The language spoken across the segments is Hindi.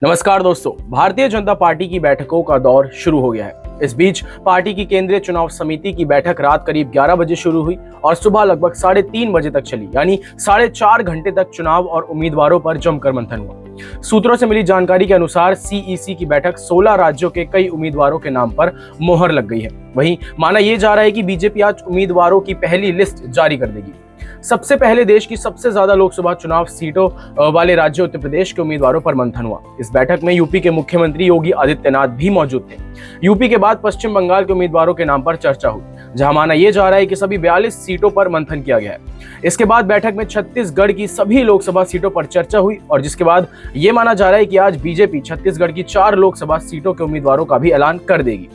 नमस्कार दोस्तों, भारतीय जनता पार्टी की बैठकों का दौर शुरू हो गया है। इस बीच पार्टी की केंद्रीय चुनाव समिति की बैठक रात करीब 11 बजे शुरू हुई और सुबह लगभग 3:30 बजे तक चली, यानी 4.5 घंटे तक चुनाव और उम्मीदवारों पर जमकर मंथन हुआ। सूत्रों से मिली जानकारी के अनुसार सीईसी की बैठक 16 राज्यों के कई उम्मीदवारों के नाम पर मोहर लग गई है। वहीं माना यह जा रहा है कि बीजेपी आज उम्मीदवारों की पहली लिस्ट जारी कर देगी। सबसे पहले देश की सबसे ज्यादा लोकसभा चुनाव सीटों वाले राज्य उत्तर प्रदेश के उम्मीदवारों पर मंथन हुआ। इस बैठक में यूपी के मुख्यमंत्री योगी आदित्यनाथ भी मौजूद थे। यूपी के बाद पश्चिम बंगाल के उम्मीदवारों के नाम पर चर्चा हुई, जहां माना यह जा रहा है कि सभी 42 सीटों पर मंथन किया गया है। इसके बाद बैठक में छत्तीसगढ़ की सभी लोकसभा सीटों पर चर्चा हुई और जिसके बाद यह माना जा रहा है कि आज बीजेपी छत्तीसगढ़ की 4 लोकसभा सीटों के उम्मीदवारों का भी ऐलान कर देगी।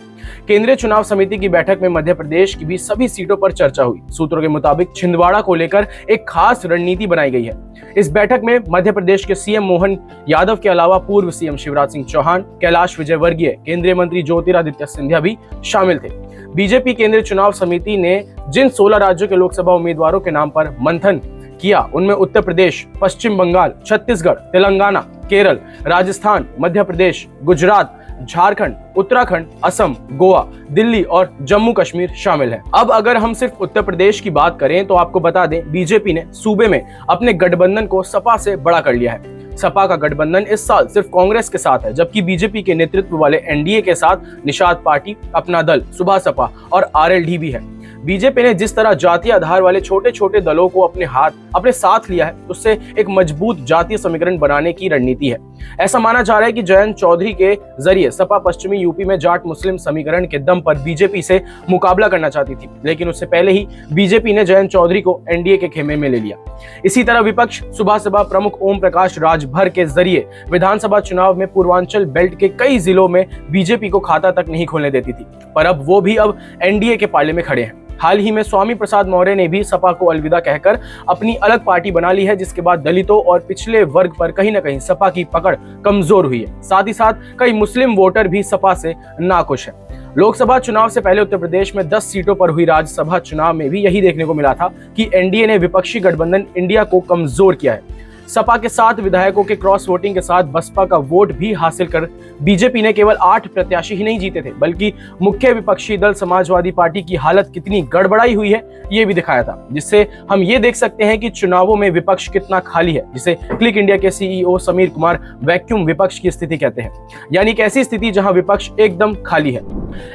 केंद्रीय चुनाव समिति की बैठक में मध्य प्रदेश की भी सभी सीटों पर चर्चा हुई। सूत्रों के मुताबिक छिंदवाड़ा को लेकर एक खास रणनीति बनाई गई है। इस बैठक में मध्य प्रदेश के सीएम मोहन यादव के अलावा पूर्व सीएम शिवराज सिंह चौहान, कैलाश विजयवर्गीय, केंद्रीय मंत्री ज्योतिरादित्य सिंधिया भी शामिल थे। बीजेपी केंद्रीय चुनाव समिति ने जिन 16 राज्यों के लोकसभा उम्मीदवारों के नाम पर मंथन किया, उनमें उत्तर प्रदेश, पश्चिम बंगाल, छत्तीसगढ़, तेलंगाना, केरल, राजस्थान, मध्य प्रदेश, गुजरात, झारखंड, उत्तराखंड, असम, गोवा, दिल्ली और जम्मू कश्मीर शामिल है। अब अगर हम सिर्फ उत्तर प्रदेश की बात करें तो आपको बता दें, बीजेपी ने सूबे में अपने गठबंधन को सपा से बड़ा कर लिया है। सपा का गठबंधन इस साल सिर्फ कांग्रेस के साथ है, जबकि बीजेपी के नेतृत्व वाले एनडीए के साथ निषाद पार्टी, अपना दल, सुभाष सपा और आरएलडी भी है। बीजेपी ने जिस तरह जातीय आधार वाले छोटे छोटे दलों को अपने साथ लिया है, उससे एक मजबूत जातीय समीकरण बनाने की रणनीति है। ऐसा माना जा रहा है कि जयंत चौधरी के जरिए सपा पश्चिमी यूपी में जाट मुस्लिम समीकरण के दम पर बीजेपी से मुकाबला करना चाहती थी, लेकिन उससे पहले ही बीजेपी ने जयंत चौधरी को एनडीए के खेमे में ले लिया। इसी तरह विपक्ष सुभाष सपा प्रमुख ओम प्रकाश राजभर के जरिए विधानसभा चुनाव में पूर्वांचल बेल्ट के कई जिलों में बीजेपी को खाता तक नहीं खोलने देती थी, पर अब वो भी अब एनडीए के पाले में खड़े हैं। हाल ही में स्वामी प्रसाद मौर्य ने भी सपा को अलविदा कहकर अपनी अलग पार्टी बना ली है, जिसके बाद दलितों और पिछले वर्ग पर कहीं न कहीं सपा की पकड़ कमजोर हुई है। साथ ही साथ कई मुस्लिम वोटर भी सपा से नाखुश हैं। लोकसभा चुनाव से पहले उत्तर प्रदेश में 10 सीटों पर हुई राज्यसभा चुनाव में भी यही देखने को मिला था कि एनडीए ने विपक्षी गठबंधन इंडिया को कमजोर किया है। सपा के 7 विधायकों के क्रॉस वोटिंग के साथ बसपा का वोट भी हासिल कर बीजेपी ने केवल 8 प्रत्याशी ही नहीं जीते थे, बल्कि मुख्य विपक्षी दल समाजवादी पार्टी की हालत कितनी गड़बड़ाई हुई है ये भी दिखाया था, जिससे हम ये देख सकते हैं कि चुनावों में विपक्ष कितना खाली है, जिसे क्लिक इंडिया के सीईओ समीर कुमार वैक्यूम विपक्ष की स्थिति कहते हैं, यानी एक ऐसी स्थिति जहां विपक्ष एकदम खाली है।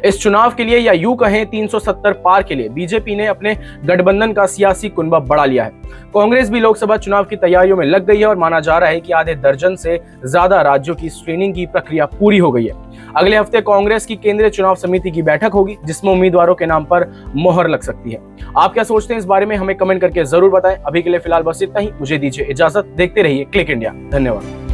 इस चुनाव के लिए या यूं कहें 370 पार के लिए बीजेपी ने अपने गठबंधन का सियासी कुनबा बढ़ा लिया है। कांग्रेस भी लोकसभा चुनाव की तैयारियों में लग गई है और माना जा रहा है कि आधे दर्जन से ज्यादा राज्यों की स्क्रीनिंग की प्रक्रिया पूरी हो गई है। अगले हफ्ते कांग्रेस की केंद्रीय चुनाव समिति की बैठक होगी, जिसमें उम्मीदवारों के नाम पर मोहर लग सकती है। आप क्या सोचते हैं इस बारे में, हमें कमेंट करके जरूर बताएं। अभी के लिए फिलहाल बस इतना ही, मुझे दीजिए इजाजत। देखते रहिए क्लिक इंडिया। धन्यवाद।